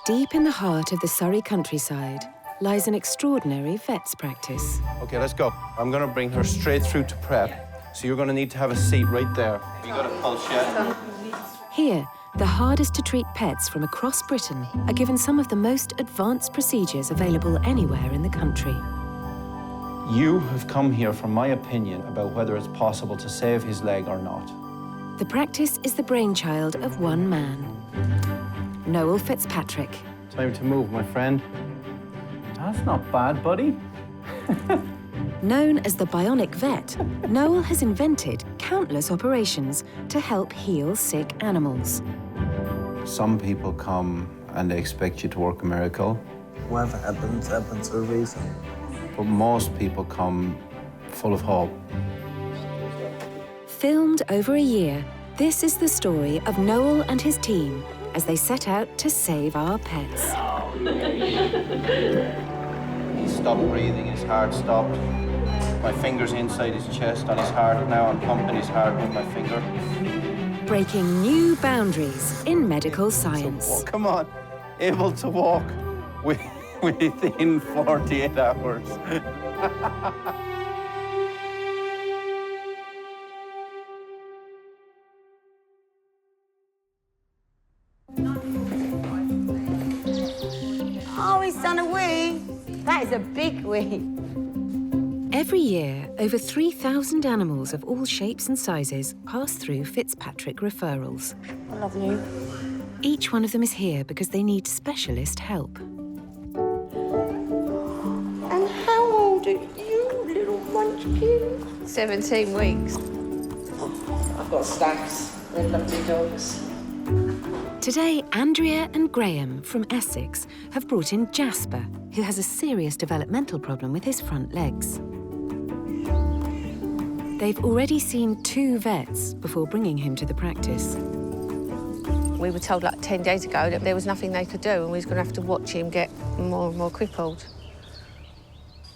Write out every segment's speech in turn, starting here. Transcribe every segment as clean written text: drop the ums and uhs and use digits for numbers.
Deep in the heart of the Surrey countryside lies an extraordinary vet's practice. Okay, let's go. I'm gonna bring her straight through to prep. So you're gonna need to have a seat right there. You got a pulse yet? Here, the hardest to treat pets from across Britain are given some of the most advanced procedures available anywhere in the country. You have come here for my opinion about whether it's possible to save his leg or not. The practice is the brainchild of one man, Noel Fitzpatrick. Time to move, my friend. That's not bad, buddy. Known as the bionic vet, Noel has invented countless operations to help heal sick animals. Some people come and they expect you to work a miracle. Whatever happens, happens for a reason. But most people come full of hope. Filmed over a year, this is the story of Noel and his team as they set out to save our pets. He stopped breathing, his heart stopped. My finger's inside his chest on his heart. Now I'm pumping his heart with my finger. Breaking new boundaries in medical science. Come on, able to walk within 48 hours. Oh, he's done a wee. That is a big wee. Every year, over 3,000 animals of all shapes and sizes pass through Fitzpatrick referrals. I love you. Each one of them is here because they need specialist help. And how old are you, little munchkin? 17 weeks. I've got stacks. They're lovely dogs. Today, Andrea and Graham from Essex have brought in Jasper, who has a serious developmental problem with his front legs. They've already seen 2 vets before bringing him to the practice. We were told like 10 days ago that there was nothing they could do and we was going to have to watch him get more and more crippled.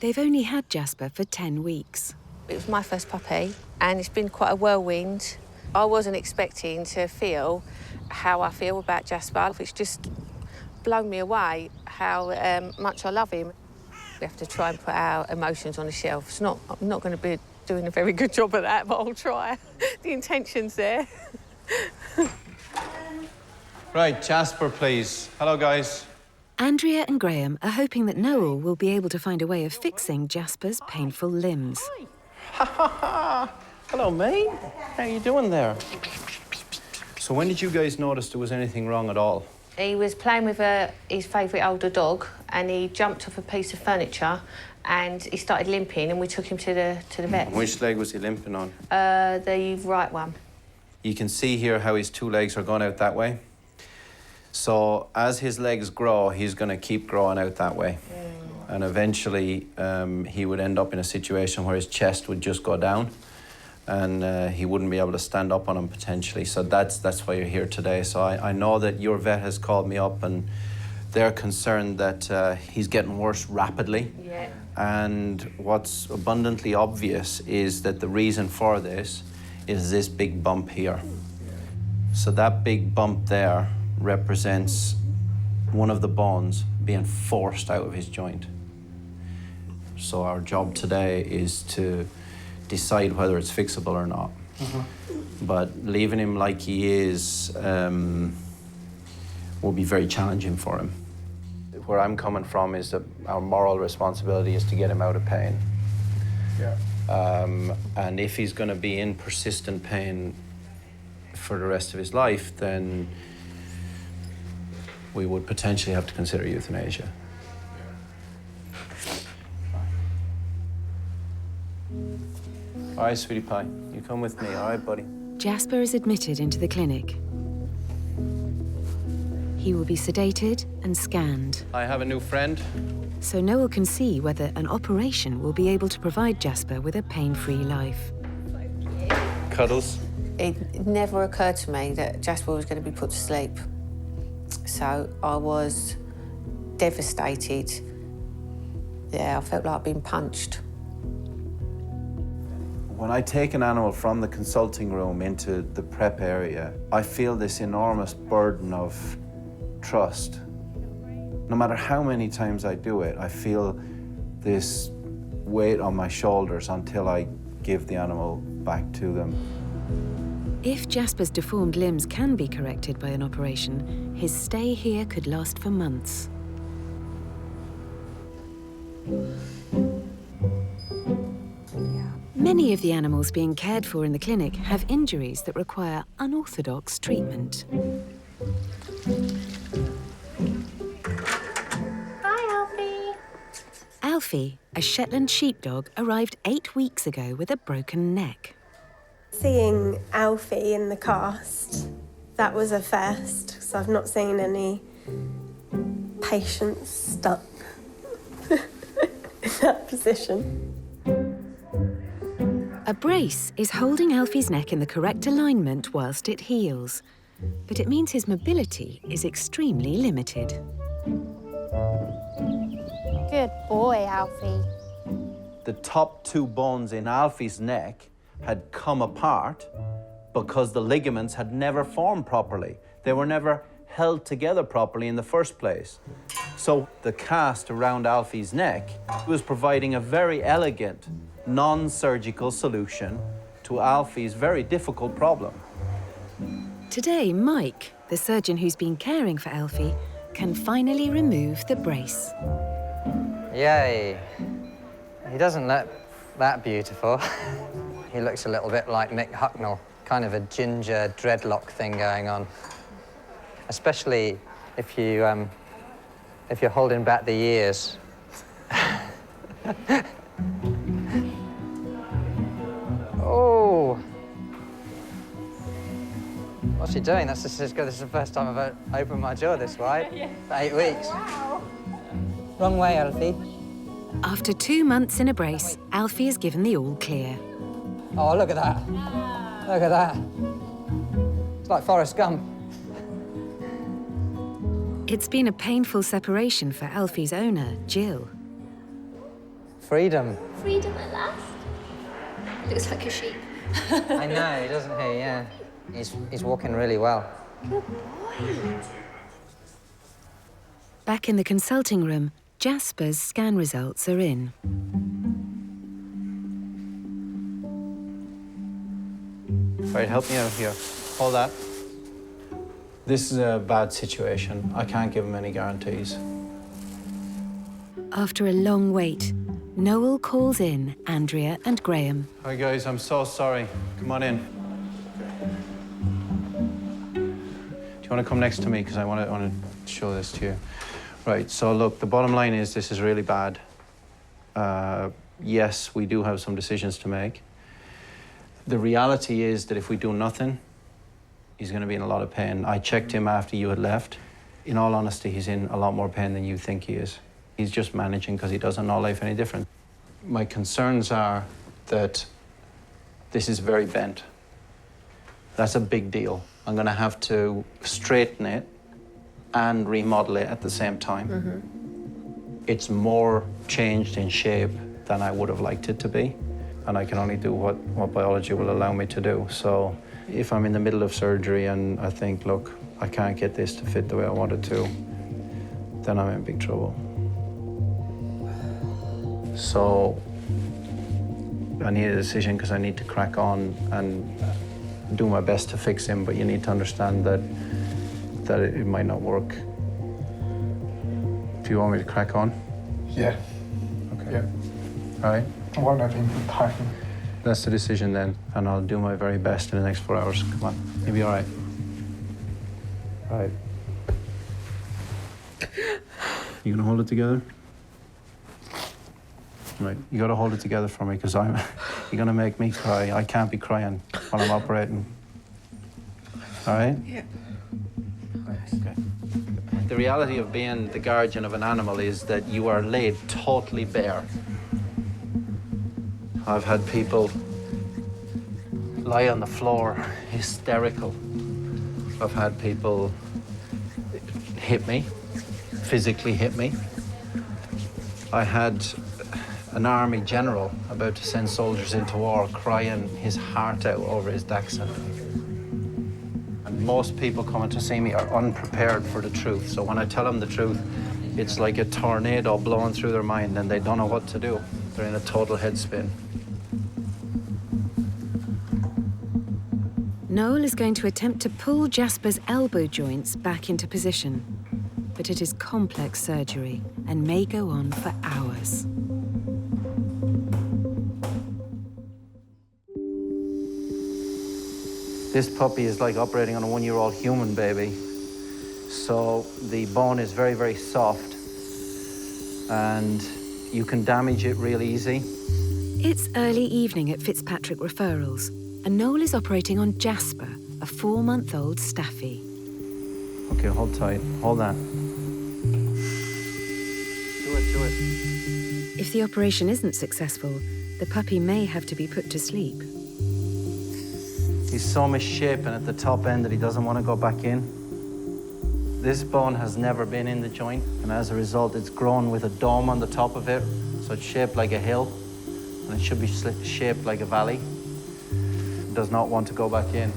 They've only had Jasper for 10 weeks. It was my first puppy and it's been quite a whirlwind. I wasn't expecting to feel how I feel about Jasper. It's just blown me away how much I love him. We have to try and put our emotions on the shelf. I'm not going to be doing a very good job at that, but I'll try. The intention's there. Right, Jasper, please. Hello, guys. Andrea and Graham are hoping that Noel will be able to find a way of fixing Jasper's painful limbs. Ha ha ha! Hello, mate. How are you doing there? So when did you guys notice there was anything wrong at all? He was playing with his favourite older dog and he jumped off a piece of furniture and he started limping and we took him to the vet. Which leg was he limping on? The right one. You can see here how his 2 legs are going out that way. So as his legs grow, he's going to keep growing out that way. And eventually he would end up in a situation where his chest would just go down and he wouldn't be able to stand up on him potentially. So that's why you're here today. So I know that your vet has called me up and they're concerned that he's getting worse rapidly. Yeah. And what's abundantly obvious is that the reason for this is this big bump here. So that big bump there represents one of the bones being forced out of his joint. So our job today is to decide whether it's fixable or not. But leaving him like he is will be very challenging for him. Where I'm coming from is that our moral responsibility is to get him out of pain. Yeah. And if he's going to be in persistent pain for the rest of his life, then we would potentially have to consider euthanasia. All right, sweetie pie, you come with me, all right, buddy? Jasper is admitted into the clinic. He will be sedated and scanned, I have a new friend. so Noel can see whether an operation will be able to provide Jasper with a pain-free life. Cuddles. It never occurred to me that Jasper was going to be put to sleep. So I was devastated. Yeah, I felt like being punched. When I take an animal from the consulting room into the prep area, I feel this enormous burden of trust No matter how many times I do it, I feel this weight on my shoulders until I give the animal back to them. If Jasper's deformed limbs can be corrected by an operation, his stay here could last for months. Many of the animals being cared for in the clinic have injuries that require unorthodox treatment. Hi, Alfie. Alfie, a Shetland sheepdog, arrived 8 weeks ago with a broken neck. Seeing Alfie in the cast, that was a first, because I've not seen any patients stuck in that position. A brace is holding Alfie's neck in the correct alignment whilst it heals, but it means his mobility is extremely limited. Good boy, Alfie. The top 2 bones in Alfie's neck had come apart because the ligaments had never formed properly. They were never held together properly in the first place. So the cast around Alfie's neck was providing a very elegant, non-surgical solution to Alfie's very difficult problem. Today, Mike, the surgeon who's been caring for Alfie, can finally remove the brace. Yay. He doesn't look that beautiful. He looks a little bit like Mick Hucknall, kind of a ginger dreadlock thing going on. Especially if you're holding back the ears. Oh! What's she doing? This is the first time I've opened my jaw this wide. For 8 weeks. Wow. Wrong way, Alfie. After 2 months in a brace, Alfie is given the all clear. Oh, look at that. Look at that. It's like Forrest Gump. It's been a painful separation for Alfie's owner, Jill. Freedom. Freedom at last. Looks like a sheep. I know, doesn't he? Yeah. He's walking really well. Good boy. Back in the consulting room, Jasper's scan results are in. Right, help me out here. Hold that. This is a bad situation. I can't give him any guarantees. After a long wait, Noel calls in Andrea and Graham. Hi guys, I'm so sorry. Come on in. Do you want to come next to me? Because I want to show this to you. Right, so look, the bottom line is this is really bad. Yes, we do have some decisions to make. The reality is that if we do nothing, he's going to be in a lot of pain. I checked him after you had left. In all honesty, he's in a lot more pain than you think he is. He's just managing because he doesn't know life any different. My concerns are that this is very bent. That's a big deal. I'm going to have to straighten it and remodel it at the same time. Mm-hmm. It's more changed in shape than I would have liked it to be. And I can only do what biology will allow me to do. So if I'm in the middle of surgery and I think, look, I can't get this to fit the way I want it to, then I'm in big trouble. So I need a decision because I need to crack on and do my best to fix him, but you need to understand that it might not work. Do you want me to crack on? Yeah. Okay. Yeah. All right. I won't have him packing. That's the decision then, and I'll do my very best in the next 4 hours. Come on, you'll be all right. All right. You gonna hold it together? Right, you gotta hold it together for me, because you're gonna make me cry. I can't be crying while I'm operating. All right? Yeah. Okay. The reality of being the guardian of an animal is that you are laid totally bare. I've had people lie on the floor, hysterical. I've had people hit me, physically hit me. I had an army general about to send soldiers into war crying his heart out over his dachshund. And most people coming to see me are unprepared for the truth. So when I tell them the truth, It's like a tornado blowing through their mind and they don't know what to do. They're in a total head spin. Noel is going to attempt to pull Jasper's elbow joints back into position, but it is complex surgery and may go on for hours. This puppy is like operating on a 1-year-old human baby. So the bone is very, very soft and you can damage it real easy. It's early evening at Fitzpatrick Referrals, and Noel is operating on Jasper, a 4-month-old staffy. Okay, hold tight. Hold that. Do it. If the operation isn't successful, the puppy may have to be put to sleep. He's so misshapen at the top end that he doesn't want to go back in. This bone has never been in the joint, and as a result, it's grown with a dome on the top of it, so it's shaped like a hill, and it should be shaped like a valley. It does not want to go back in.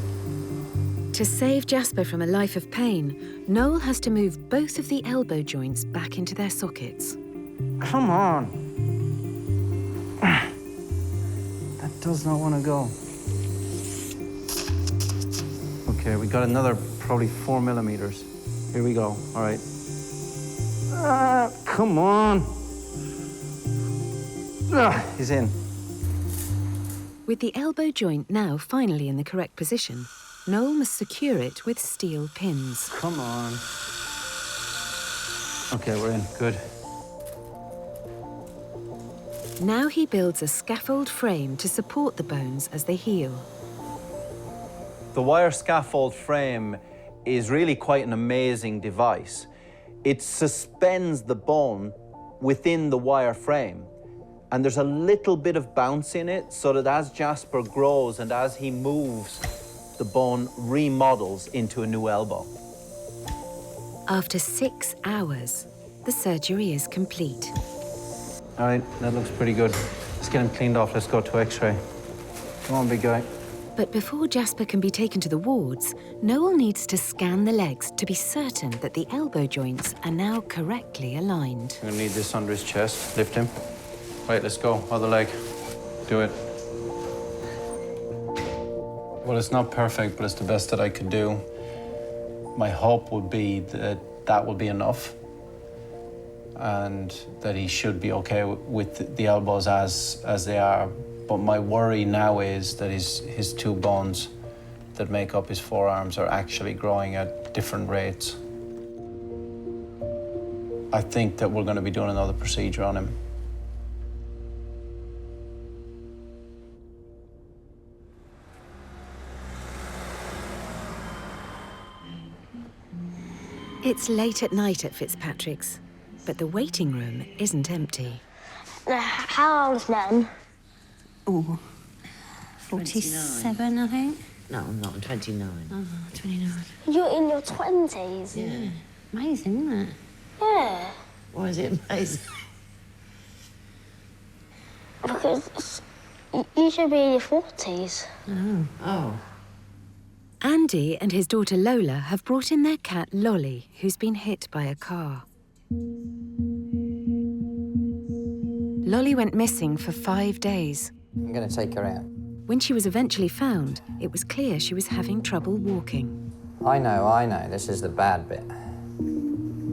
To save Jasper from a life of pain, Noel has to move both of the elbow joints back into their sockets. Come on. That does not want to go. Okay, we got another probably 4 millimeters. Here we go, all right. Come on. He's in. With the elbow joint now finally in the correct position, Noel must secure it with steel pins. Come on. Okay, we're in, good. Now he builds a scaffold frame to support the bones as they heal. The wire scaffold frame is really quite an amazing device. It suspends the bone within the wire frame, and there's a little bit of bounce in it so that as Jasper grows and as he moves, the bone remodels into a new elbow. After 6 hours, the surgery is complete. All right, that looks pretty good. Let's get him cleaned off. Let's go to X-ray. Come on, big guy. But before Jasper can be taken to the wards, Noel needs to scan the legs to be certain that the elbow joints are now correctly aligned. I'm gonna need this under his chest. Lift him. Right, let's go. Other leg. Do it. Well, it's not perfect, but it's the best that I could do. My hope would be that that will be enough and that he should be okay with the elbows as they are. But my worry now is that his 2 bones that make up his forearms are actually growing at different rates. I think that we're going to be doing another procedure on him. It's late at night at Fitzpatrick's, but the waiting room isn't empty. How old's Nan? Oh, 47, I think. No, I'm not. I'm 29. Oh, 29. You're in your 20s? Yeah. Amazing, isn't it? Yeah. Why is it amazing? Because you should be in your 40s. Oh. Andy and his daughter Lola have brought in their cat Lolly, who's been hit by a car. Lolly went missing for 5 days. I'm going to take her out. When she was eventually found, it was clear she was having trouble walking. I know. This is the bad bit.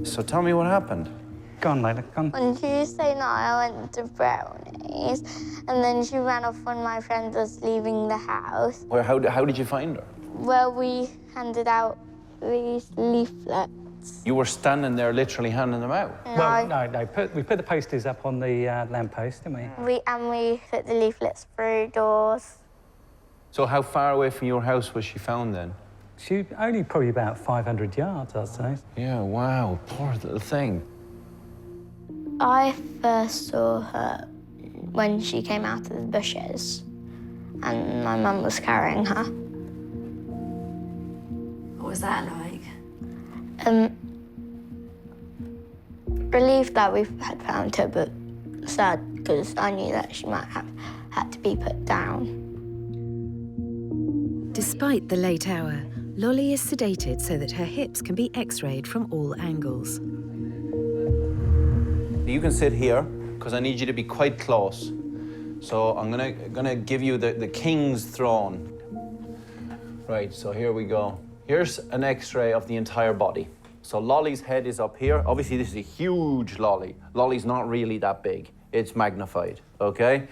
So tell me what happened. Go on, Layla, go on. On Tuesday night, I went to Brownies, and then she ran off when my friend was leaving the house. How did you find her? Well, we handed out these leaflets. You were standing there literally handing them out? Well, no. We put the posters up on the lamppost, didn't we? We put the leaflets through doors. So how far away from your house was she found then? She only probably about 500 yards, I'd say. Yeah, wow, poor little thing. I first saw her when she came out of the bushes, and my mum was carrying her. What was that like? Relieved that we had found her, but sad because I knew that she might have had to be put down. Despite the late hour, Lolly is sedated so that her hips can be x-rayed from all angles. You can sit here, because I need you to be quite close. So I'm gonna give you the king's throne. Right, so here we go. Here's an X-ray of the entire body. So Lolly's head is up here. Obviously, this is a huge Lolly. Lolly's not really that big. It's magnified, okay?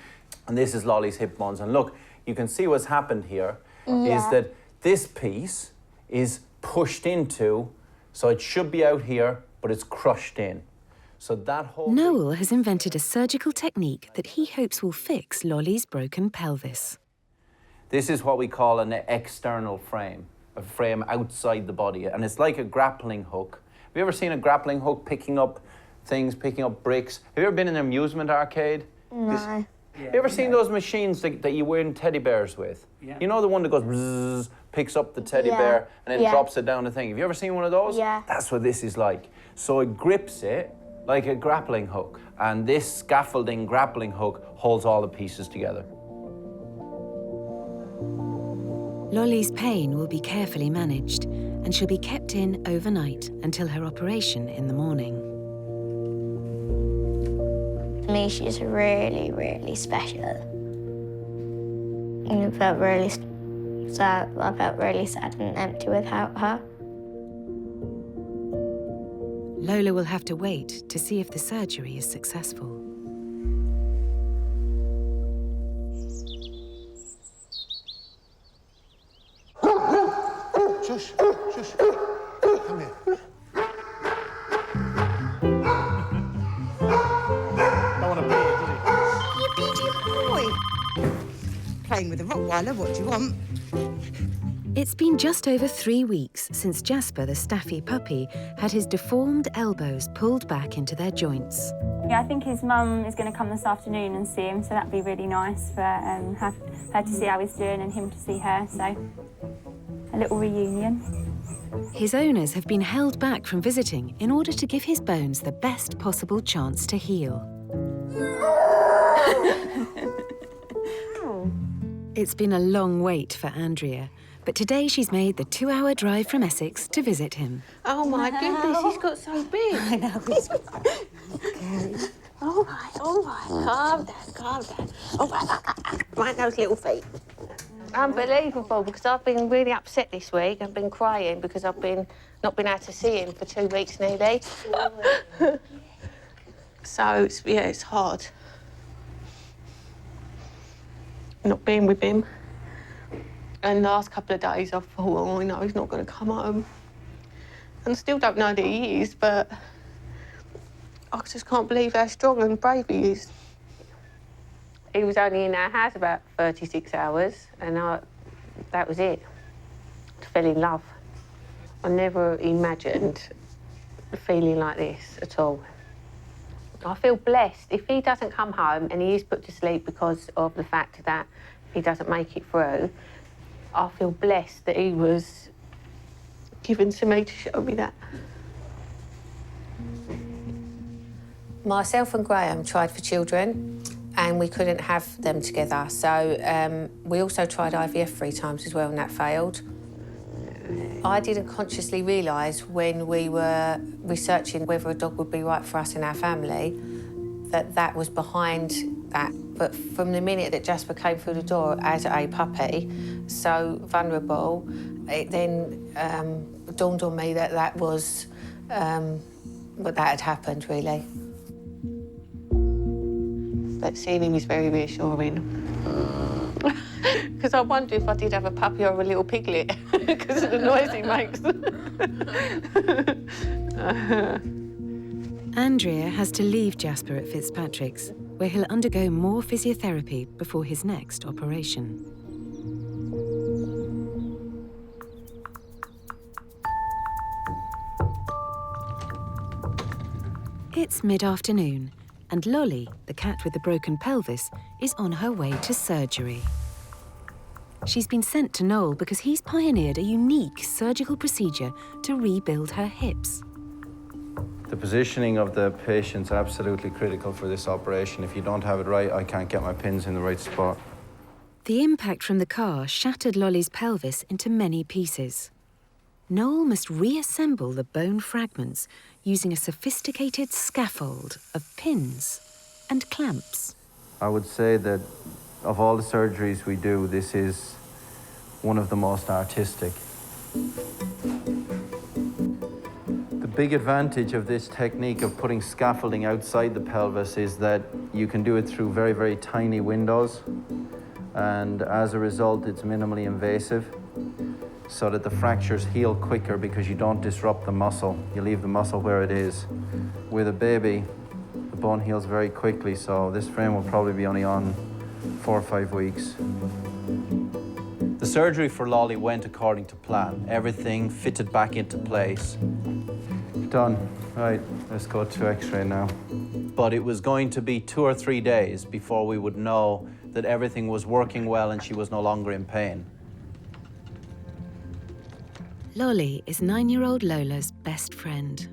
And this is Lolly's hip bones. And look, you can see what's happened here is that this piece is pushed into, so it should be out here, but it's crushed in. So that whole... Noel has invented a surgical technique that he hopes will fix Lolly's broken pelvis. This is what we call an external frame, a frame outside the body, and it's like a grappling hook. Have you ever seen a grappling hook picking up things, picking up bricks? Have you ever been in an amusement arcade? No. Have you ever seen those machines that you win teddy bears with? Yeah. You know the one that goes bzzz, picks up the teddy bear and then drops it down the thing. Have you ever seen one of those? Yeah. That's what this is like. So it grips it like a grappling hook, and this scaffolding grappling hook holds all the pieces together. Lolly's pain will be carefully managed, and she'll be kept in overnight until her operation in the morning. For me, she's really, really special. And I felt really sad. I felt really sad and empty without her. Lola will have to wait to see if the surgery is successful. Shush, shush. Come here. Don't want to beat it, does he? You beautiful boy. Playing with a Rottweiler, what do you want? It's been just over 3 weeks since Jasper, the staffy puppy, had his deformed elbows pulled back into their joints. Yeah, I think his mum is going to come this afternoon and see him, so that'd be really nice for her to see how he's doing and him to see her, so a little reunion. His owners have been held back from visiting in order to give his bones the best possible chance to heal. It's been a long wait for Andrea, but today she's made the 2-hour drive from Essex to visit him. Oh my goodness, he's got so big. I know, he's scary. All right, calm down. All right, mind those little feet. Unbelievable, because I've been really upset this week. I've been crying because I've not been able to see him for 2 weeks nearly. So, it's hard. Not being with him. And the last couple of days, I thought, oh, he's not going to come home. And I still don't know that he is, but I just can't believe how strong and brave he is. He was only in our house about 36 hours, and that was it. I fell in love. I never imagined feeling like this at all. I feel blessed. If he doesn't come home and he is put to sleep because of the fact that he doesn't make it through, I feel blessed that he was given to me to show me that. Myself and Graham tried for children, and we couldn't have them together. So we also tried IVF 3 times as well, and that failed. I didn't consciously realise when we were researching whether a dog would be right for us and our family that was behind that. But from the minute that Jasper came through the door as a puppy, so vulnerable, it then dawned on me that was what that had happened, really. But seeing him is very reassuring. Because I wonder if I did have a puppy or a little piglet, because of the noise he makes. Andrea has to leave Jasper at Fitzpatrick's, where he'll undergo more physiotherapy before his next operation. It's mid-afternoon, and Lolly, the cat with the broken pelvis, is on her way to surgery. She's been sent to Noel because he's pioneered a unique surgical procedure to rebuild her hips. The positioning of the patient's absolutely critical for this operation. If you don't have it right, I can't get my pins in the right spot. The impact from the car shattered Lolly's pelvis into many pieces. Noel must reassemble the bone fragments using a sophisticated scaffold of pins and clamps. I would say that of all the surgeries we do, this is one of the most artistic. The big advantage of this technique of putting scaffolding outside the pelvis is that you can do it through very, very tiny windows, and as a result, it's minimally invasive, so that the fractures heal quicker because you don't disrupt the muscle. You leave the muscle where it is. With a baby, the bone heals very quickly, so this frame will probably be only on 4 or 5 weeks. The surgery for Lolly went according to plan. Everything fitted back into place. Done. Right, let's go to X-ray now. But it was going to be 2 or 3 days before we would know that everything was working well and she was no longer in pain. Lolly is 9-year-old Lola's best friend.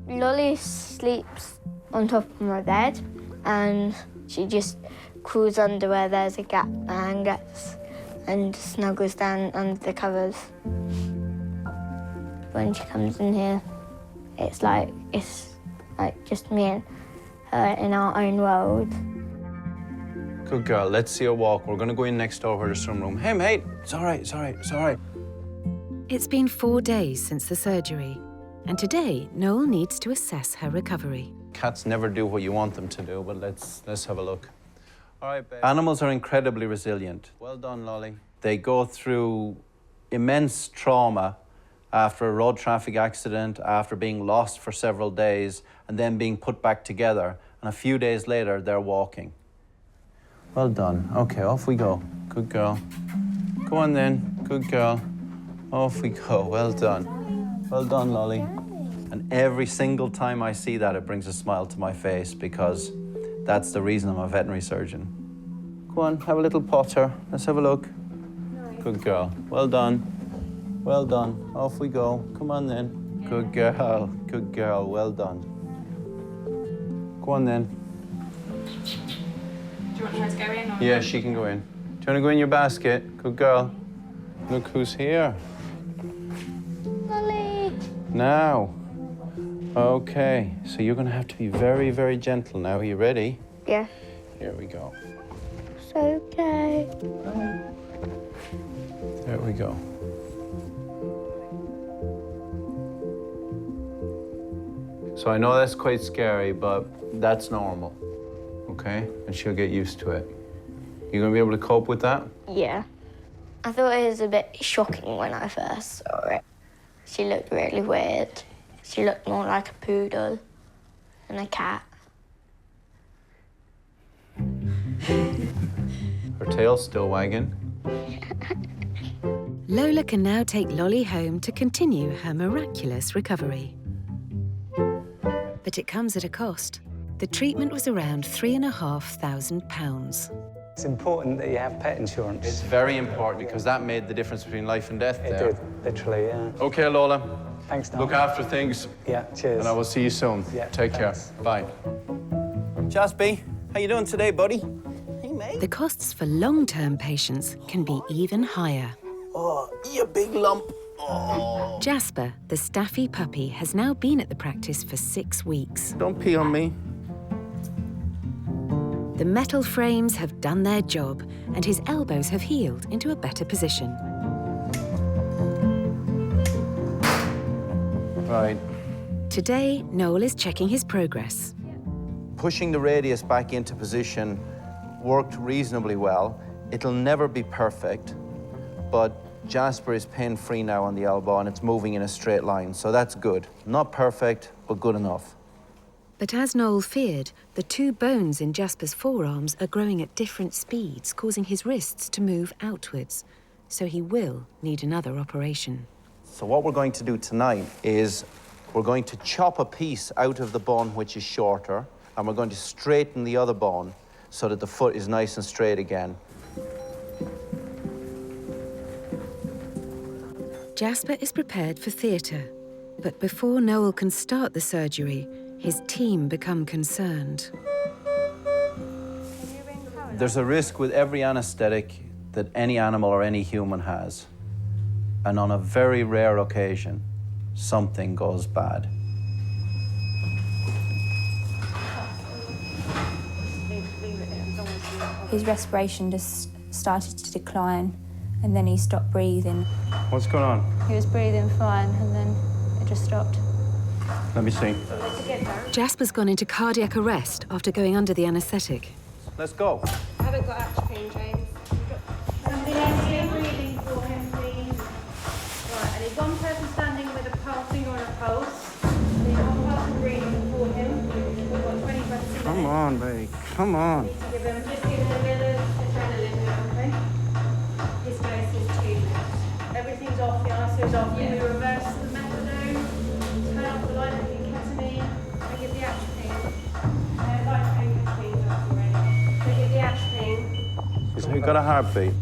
Lolly sleeps on top of my bed and she just crawls under where there's a gap and gets and snuggles down under the covers. When she comes in here, it's like just me and her in our own world. Good girl, let's see her walk. We're gonna go in next door where there's some room. Hey, mate, it's all right, it's all right, it's all right. It's been 4 days since the surgery, and today Noel needs to assess her recovery. Cats never do what you want them to do, but let's have a look. All right, babe. Animals are incredibly resilient. Well done, Lolly. They go through immense trauma after a road traffic accident, after being lost for several days, and then being put back together. And a few days later, they're walking. Well done. Okay, off we go. Good girl. Go on then. Good girl. Off we go. Well done. Well done, Lolly. And every single time I see that, it brings a smile to my face because that's the reason I'm a veterinary surgeon. Go on, have a little potter. Let's have a look. Good girl. Well done. Well done. Off we go. Come on then. Good girl. Good girl. Well done. Go on then. Do you want her to go in? Or Yeah, she can go in. Do you want to go in your basket? Good girl. Look who's here. Lolly! Now. Okay, so you're going to have to be very, very gentle now. Are you ready? Yeah. Here we go. It's okay. There we go. So I know that's quite scary, but that's normal, okay? And she'll get used to it. You gonna be able to cope with that? Yeah. I thought it was a bit shocking when I first saw it. She looked really weird. She looked more like a poodle than a cat. Her tail's still wagging. Lola can now take Lolly home to continue her miraculous recovery. But it comes at a cost. The treatment was around £3,500. It's important that you have pet insurance. It's very important because that made the difference between life and death there. It did, literally, yeah. Okay, Lola. Thanks, Noel. Look after things. Yeah, cheers. And I will see you soon. Yeah, Take thanks. care. Bye. Jaspy, how you doing today, buddy? Hey, mate. The costs for long-term patients can be even higher. Oh, you big lump. Oh. Jasper, the staffy puppy, has now been at the practice for 6 weeks. Don't pee on me. The metal frames have done their job, and his elbows have healed into a better position. Right. Today, Noel is checking his progress. Pushing the radius back into position worked reasonably well. It'll never be perfect, but Jasper is pain-free now on the elbow and it's moving in a straight line, so that's good. Not perfect, but good enough. But as Noel feared, the 2 bones in Jasper's forearms are growing at different speeds, causing his wrists to move outwards. So he will need another operation. So what we're going to do tonight is we're going to chop a piece out of the bone which is shorter, and we're going to straighten the other bone so that the foot is nice and straight again. Jasper is prepared for theatre, but before Noel can start the surgery, his team become concerned. There's a risk with every anaesthetic that any animal or any human has. And on a very rare occasion, something goes bad. His respiration just started to decline, and then he stopped breathing. What's going on? He was breathing fine, and then it just stopped. Let me see. Jasper's gone into cardiac arrest after going under the anaesthetic. Let's go. I haven't got atropine, James. Somebody else breathing for him, please. Right, I need one person standing with a finger on a pulse. I need one person breathing for him. We've got 20 breaths in. Come on, babe. Come on. Just give him a bit of adrenaline now, okay? His dose is 2 minutes. Everything's off, the anaesthetia's off. Can we reverse the methadone? Turn off the light of the ketamine and give the atropine. Light ketamine off already. So give the atropine. He's got a heartbeat.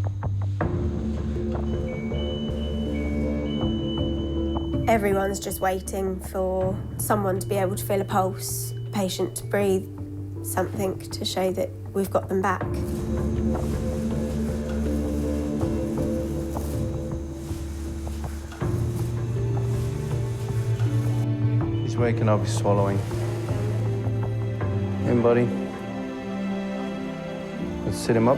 Everyone's just waiting for someone to be able to feel a pulse, a patient to breathe, something to show that we've got them back. He's waking up, he's swallowing. In, buddy. Let's sit him up.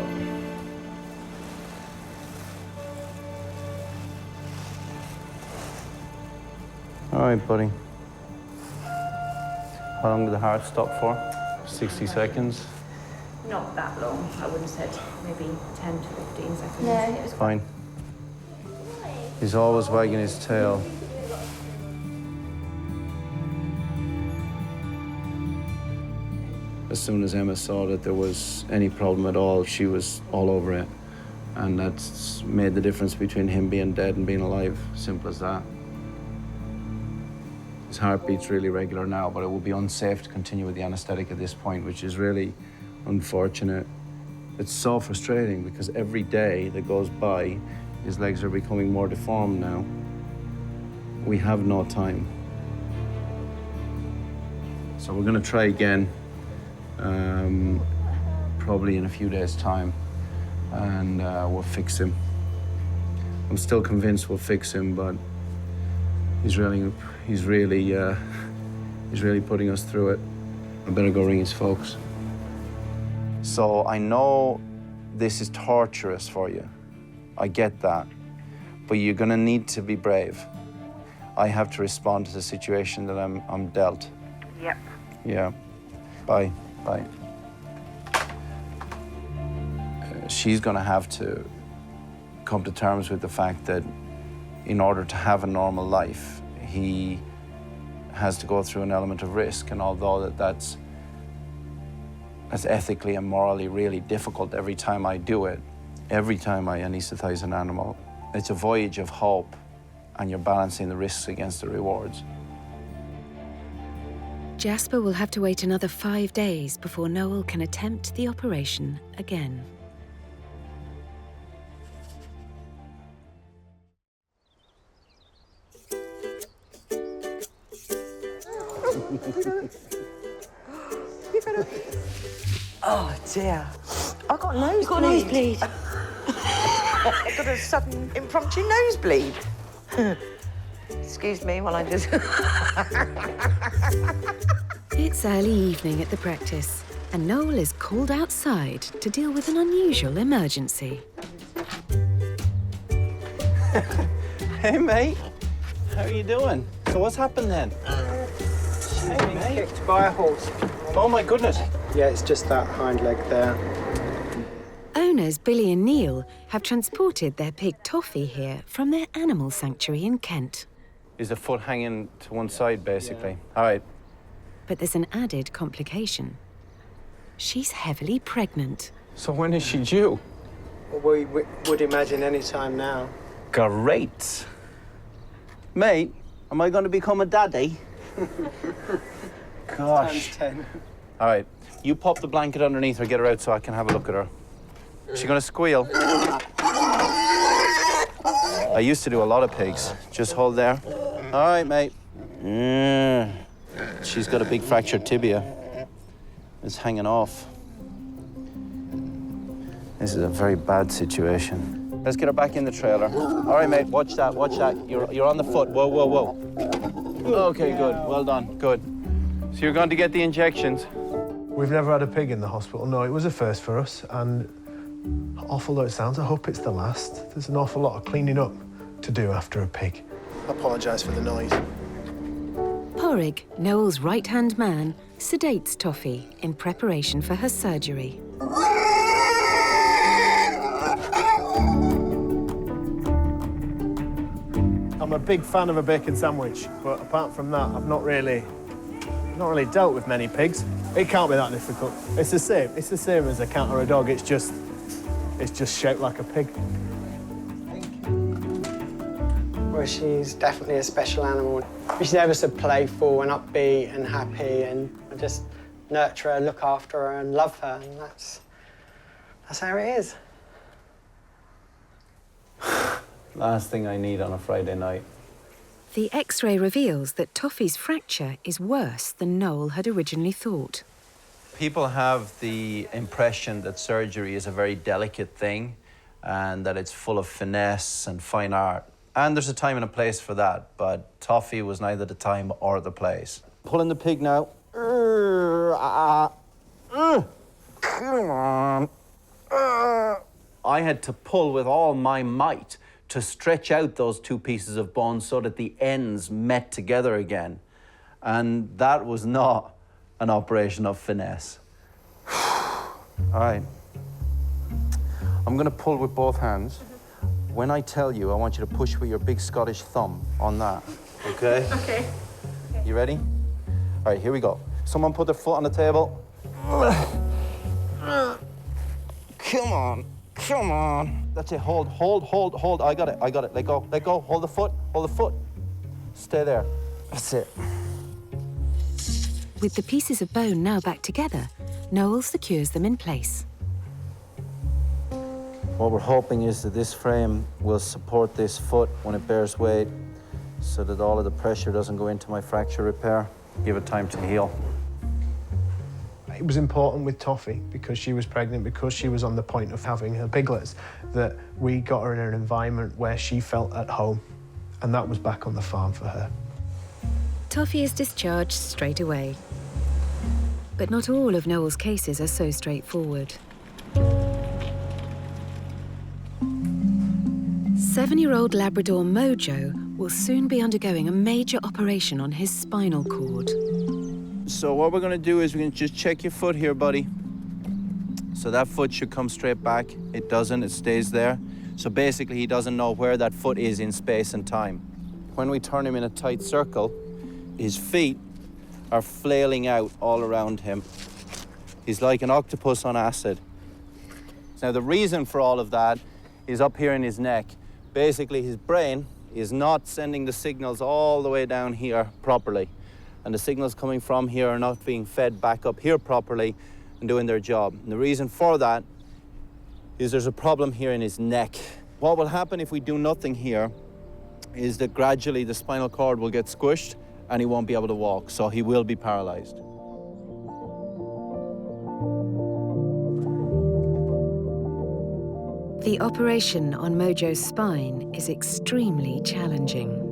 All right, buddy. How long did the heart stop for? 60 seconds? Not that long. I would have said maybe 10 to 15 seconds. Yeah, it was Fine. He's always wagging his tail. As soon as Emma saw that there was any problem at all, she was all over it. And that's made the difference between him being dead and being alive. Simple as that. His heartbeat's really regular now, but it would be unsafe to continue with the anaesthetic at this point, which is really unfortunate. It's so frustrating because every day that goes by, his legs are becoming more deformed now. We have no time. So we're gonna try again, probably in a few days' time, and we'll fix him. I'm still convinced we'll fix him, but he's really putting us through it. I better go ring his folks. So I know this is torturous for you. I get that. But you're gonna need to be brave. I have to respond to the situation that I'm dealt. Yep. Yeah. Bye. Bye. She's gonna have to come to terms with the fact that in order to have a normal life, he has to go through an element of risk. And although that's ethically and morally really difficult every time I do it, every time I anesthetize an animal, it's a voyage of hope, and you're balancing the risks against the rewards. Jasper will have to wait another 5 days before Noel can attempt the operation again. Oh dear. I got a nosebleed. You got a nosebleed? I got a sudden impromptu nosebleed. Excuse me while I just... It's early evening at the practice, and Noel is called outside to deal with an unusual emergency. Hey, mate. How are you doing? So what's happened then? Hey, mate. Kicked by a horse. Oh, my goodness. Yeah, it's just that hind leg there. Owners Billy and Neil have transported their pig Toffee here from their animal sanctuary in Kent. Is the foot hanging to one side, basically? Yeah. All right. But there's an added complication. She's heavily pregnant. So when is she due? Well, we would imagine any time now. Great. Mate, am I going to become a daddy? Gosh. Times 10. All right. You pop the blanket underneath her, get her out so I can have a look at her. Is she going to squeal? I used to do a lot of pigs. Just hold there. All right, mate. She's got a big fractured tibia. It's hanging off. This is a very bad situation. Let's get her back in the trailer. All right, mate, watch that, watch that. You're on the foot. Whoa, whoa, whoa. Okay, good, well done, good. So you're going to get the injections. We've never had a pig in the hospital. No, it was a first for us, and awful though it sounds, I hope it's the last. There's an awful lot of cleaning up to do after a pig. I apologise for the noise. Porrig, Noel's right-hand man, sedates Toffee in preparation for her surgery. I'm a big fan of a bacon sandwich, but apart from that, I've not really dealt with many pigs. It can't be that difficult. It's the same. It's the same as a cat or a dog. It's just shaped like a pig. Well, she's definitely a special animal. She's ever so playful and upbeat and happy, and I just nurture her, look after her, and love her, and that's how it is. Last thing I need on a Friday night. The X-ray reveals that Toffee's fracture is worse than Noel had originally thought. People have the impression that surgery is a very delicate thing and that it's full of finesse and fine art. And there's a time and a place for that, but Toffee was neither the time or the place. Pulling the pig now. Come on. I had to pull with all my might to stretch out those two pieces of bone so that the ends met together again. And that was not an operation of finesse. All right. I'm gonna pull with both hands. When I tell you, I want you to push with your big Scottish thumb on that, okay? Okay. You ready? All right, here we go. Someone put their foot on the table. Come on, come on. That's it, hold. I got it. Let go, hold the foot. Stay there, that's it. With the pieces of bone now back together, Noel secures them in place. What we're hoping is that this frame will support this foot when it bears weight so that all of the pressure doesn't go into my fracture repair. Give it time to heal. It was important with Toffee, because she was pregnant, because she was on the point of having her piglets, that we got her in an environment where she felt at home, and that was back on the farm for her. Toffee is discharged straight away. But not all of Noel's cases are so straightforward. 7-year-old Labrador Mojo will soon be undergoing a major operation on his spinal cord. So what we're gonna do is we're gonna just check your foot here, buddy. So that foot should come straight back. It doesn't, it stays there. So basically he doesn't know where that foot is in space and time. When we turn him in a tight circle, his feet are flailing out all around him. He's like an octopus on acid. Now the reason for all of that is up here in his neck. Basically his brain is not sending the signals all the way down here properly. And the signals coming from here are not being fed back up here properly and doing their job. And the reason for that is there's a problem here in his neck. What will happen if we do nothing here is that gradually the spinal cord will get squished and he won't be able to walk, so he will be paralyzed. The operation on Mojo's spine is extremely challenging.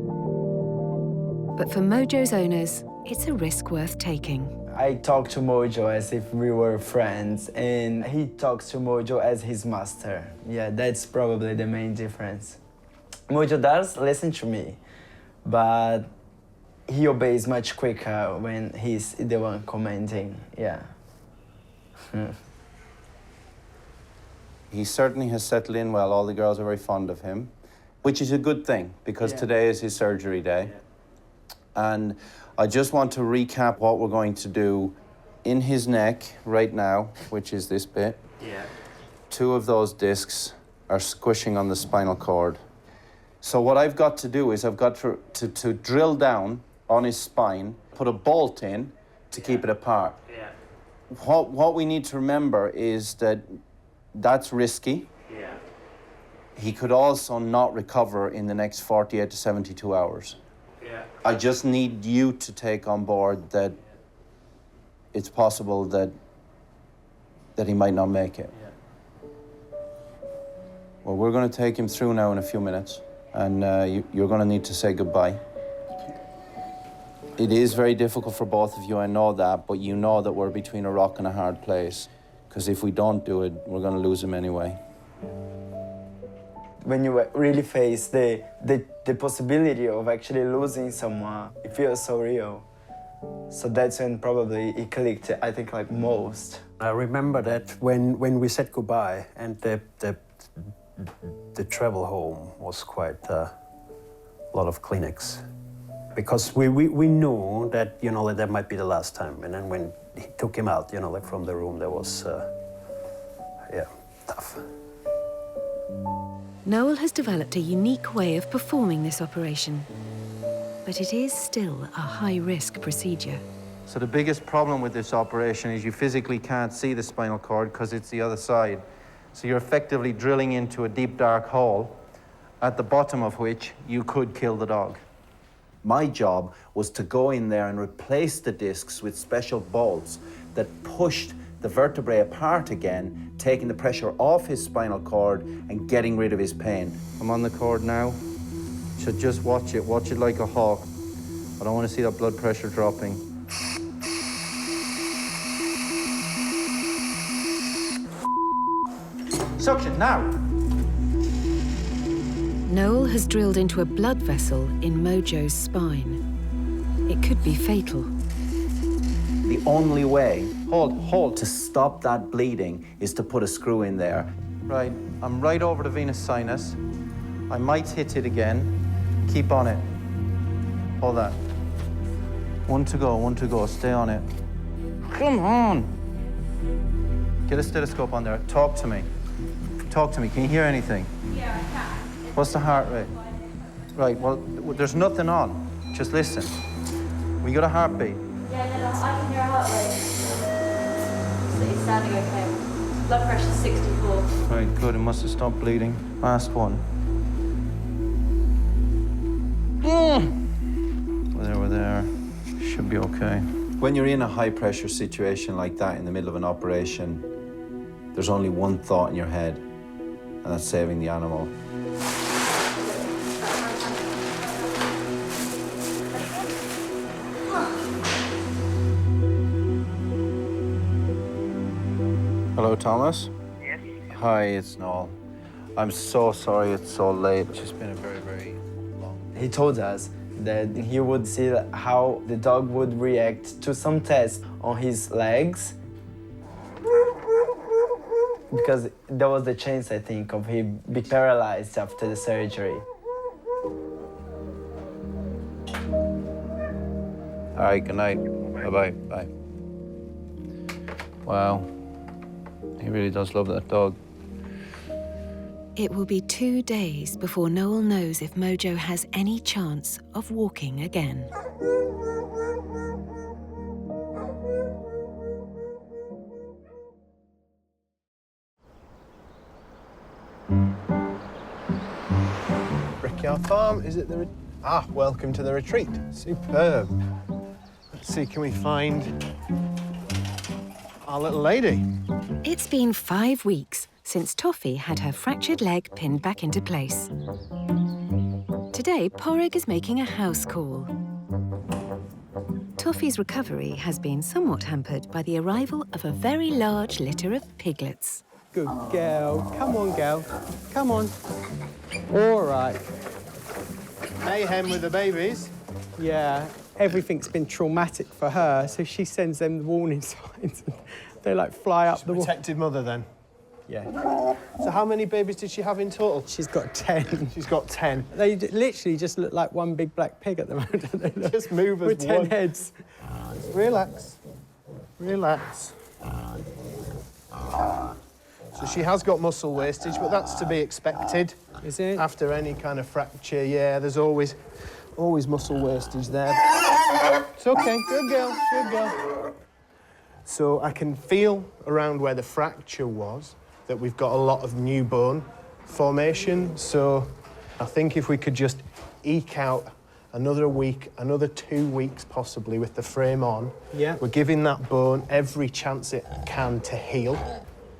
But for Mojo's owners, it's a risk worth taking. I talk to Mojo as if we were friends, and he talks to Mojo as his master. Yeah, that's probably the main difference. Mojo does listen to me, but he obeys much quicker when he's the one commenting, yeah. He certainly has settled in well. All the girls are very fond of him, which is a good thing because today is his surgery day. And I just want to recap what we're going to do in his neck right now, which is this bit. Two of those discs are squishing on the spinal cord. So what I've got to do is I've got to drill down on his spine, put a bolt in to keep it apart. What we need to remember is that that's risky. He could also not recover in the next 48 to 72 hours. I just need you to take on board that it's possible that he might not make it. Well, we're going to take him through now in a few minutes, and you're going to need to say goodbye. It is very difficult for both of you, I know that, but you know that we're between a rock and a hard place, because if we don't do it, we're going to lose him anyway. When you really face the possibility of actually losing someone, it feels so real. So that's when probably it clicked, I think, like most. I remember that when we said goodbye, and the travel home was quite a lot of clinics, because we knew that, you know, that might be the last time. And then when he took him out, you know, like from the room, that was, yeah, tough. Noel has developed a unique way of performing this operation, but it is still a high-risk procedure. So the biggest problem with this operation is you physically can't see the spinal cord because it's the other side. So you're effectively drilling into a deep, dark hole, at the bottom of which you could kill the dog. My job was to go in there and replace the discs with special bolts that pushed the vertebrae apart again, taking the pressure off his spinal cord and getting rid of his pain. I'm on the cord now. So just watch it like a hawk. I don't want to see that blood pressure dropping. Suction now. Noel has drilled into a blood vessel in Mojo's spine. It could be fatal. The only way, hold, to stop that bleeding is to put a screw in there. Right, I'm right over the venous sinus. I might hit it again. Keep on it. Hold that. One to go, stay on it. Come on. Get a stethoscope on there, talk to me. Can you hear anything? Yeah, I can. What's the heart rate? Right, well, there's nothing on. Just listen. We got a heartbeat. Yeah, no, I can hear a heart rate. So it's sounding okay. Blood pressure's 64. Right, good, it must have stopped bleeding. Last one. We're there. Should be okay. When you're in a high-pressure situation like that in the middle of an operation, there's only one thought in your head, and that's saving the animal. Hello, Thomas? Yes? Hi, it's Noel. I'm so sorry it's so late. It's just been a very, very long... He told us that he would see how the dog would react to some tests on his legs, because there was the chance, I think, of him being paralyzed after the surgery. All right, good night. Bye-bye. Bye. Wow. He really does love that dog. It will be 2 days before Noel knows if Mojo has any chance of walking again. Brickyard Farm, is it the... welcome to the retreat. Superb. Let's see, can we find our little lady? It's been 5 weeks since Toffee had her fractured leg pinned back into place. Today, Porrig is making a house call. Toffee's recovery has been somewhat hampered by the arrival of a very large litter of piglets. Good girl. Come on, girl. Come on. All right. Mayhem with the babies. Yeah, everything's been traumatic for her, so she sends them the warning signs. They, like, fly up the wall. Protected mother, then? Yeah. So how many babies did she have in total? She's got 10. She's got 10. They literally just look like one big black pig at the moment. They just move as with 10 heads. Relax. Relax. So she has got muscle wastage, but that's to be expected. Is it? After any kind of fracture, yeah, there's always muscle wastage there. It's okay, good girl, good girl. So I can feel around where the fracture was that we've got a lot of new bone formation. So I think if we could just eke out another week, another 2 weeks possibly with the frame on, yeah, we're giving that bone every chance it can to heal.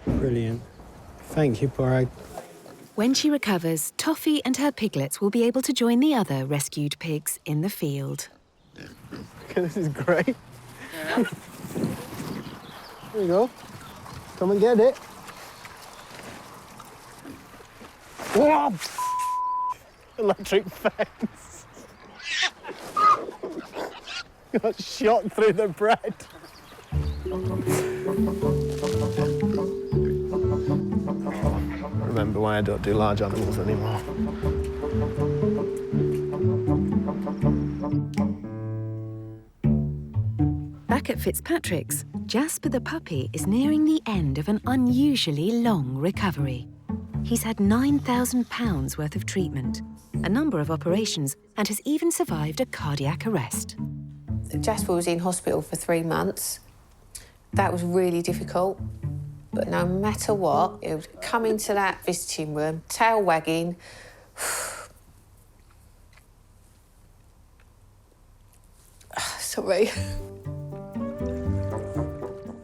Brilliant. Thank you, Porrig. When she recovers, Toffee and her piglets will be able to join the other rescued pigs in the field. Okay, this is great. Here you go. Come and get it. Whoa! Electric fence. Got shot through the bread. Remember why I don't do large animals anymore. Back at Fitzpatrick's, Jasper the puppy is nearing the end of an unusually long recovery. He's had £9,000 worth of treatment, a number of operations, and has even survived a cardiac arrest. Jasper was in hospital for 3 months. That was really difficult, but no matter what, it would come into that visiting room, tail wagging. Sorry.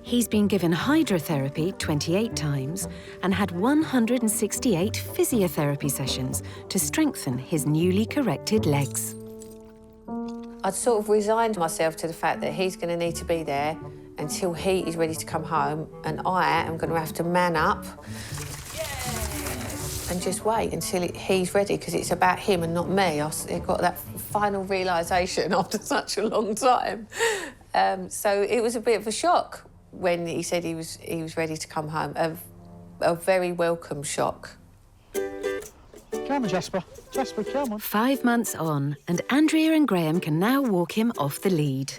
He's been given hydrotherapy 28 times and had 168 physiotherapy sessions to strengthen his newly corrected legs. I'd sort of resigned myself to the fact that he's going to need to be there until he is ready to come home, and I am going to have to man up and just wait until he's ready, because it's about him and not me. I got that final realisation after such a long time. So it was a bit of a shock when he said he was ready to come home. A very welcome shock. Come on, Jasper. Jasper, come on. 5 months on, and Andrea and Graham can now walk him off the lead.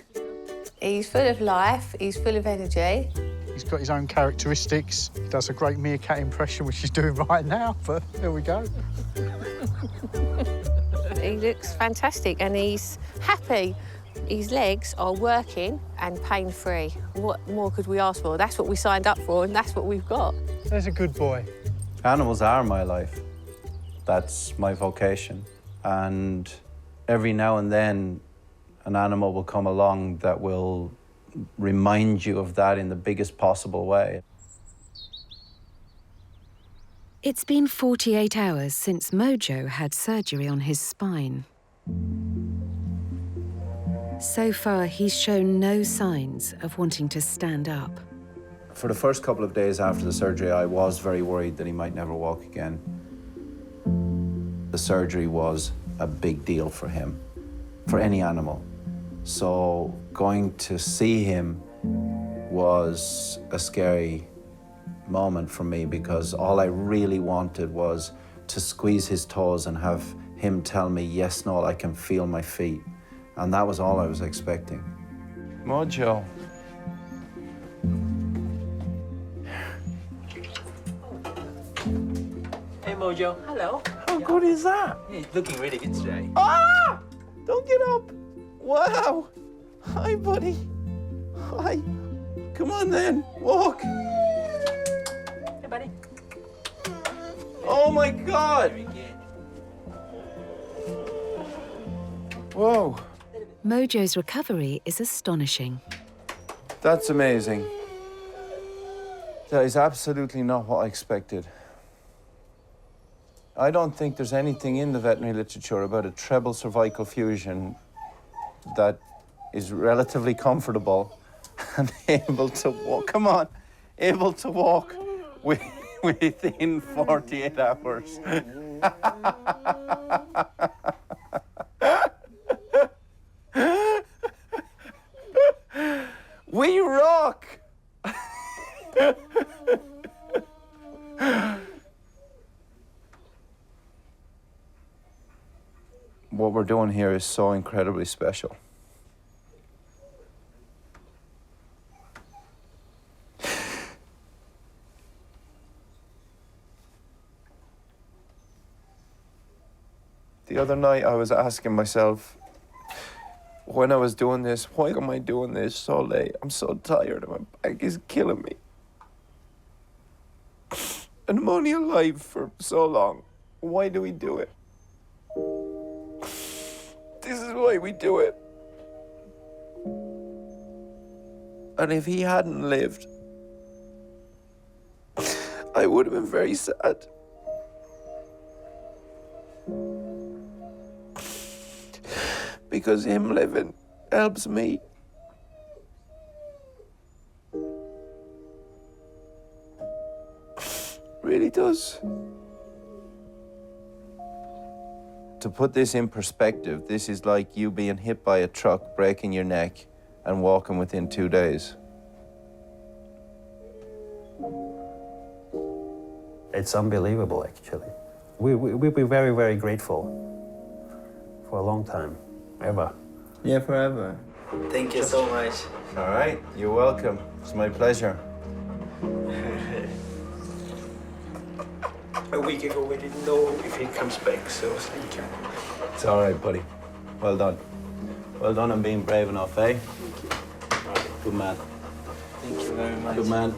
He's full of life, he's full of energy. He's got his own characteristics. He does a great meerkat impression, which he's doing right now, but there we go. He looks fantastic and he's happy. His legs are working and pain-free. What more could we ask for? That's what we signed up for and that's what we've got. There's a good boy. Animals are my life. That's my vocation. And every now and then, an animal will come along that will remind you of that in the biggest possible way. It's been 48 hours since Mojo had surgery on his spine. So far, he's shown no signs of wanting to stand up. For the first couple of days after the surgery, I was very worried that he might never walk again. The surgery was a big deal for him, for any animal. So going to see him was a scary moment for me, because all I really wanted was to squeeze his toes and have him tell me, yes, Noel, I can feel my feet. And that was all I was expecting. Mojo. Hey, Mojo. Hello. How good is that? Hey, looking really good today. Ah! Don't get up. Wow. Hi, buddy. Hi. Come on, then. Walk. Hey, buddy. Oh, my God. Whoa. Mojo's recovery is astonishing. That's amazing. That is absolutely not what I expected. I don't think there's anything in the veterinary literature about a treble cervical fusion that is relatively comfortable and able to walk. Come on, able to walk within 48 hours. We rock! What we're doing here is so incredibly special. The other night I was asking myself, when I was doing this, why am I doing this so late? I'm so tired and my back is killing me. And I'm only alive for so long. Why do we do it? This is why we do it. And if he hadn't lived, I would have been very sad. because him living helps me. Really does. To put this in perspective, this is like you being hit by a truck, breaking your neck, and walking within 2 days. It's unbelievable, actually. We'll be very, very grateful for a long time, ever. Yeah, forever. Thank you so much. All right, you're welcome. It's my pleasure. A week ago, we didn't know if he comes back, so thank you. It's all right, buddy. Well done. Well done on being brave enough, eh? Good man. Thank you very much. Good man.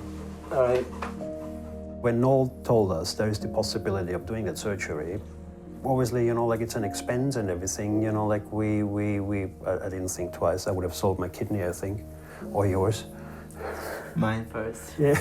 All right. When Noel told us there is the possibility of doing that surgery, obviously, you know, like it's an expense and everything, you know, like I didn't think twice. I would have sold my kidney, I think, or yours. Mine first. Yeah.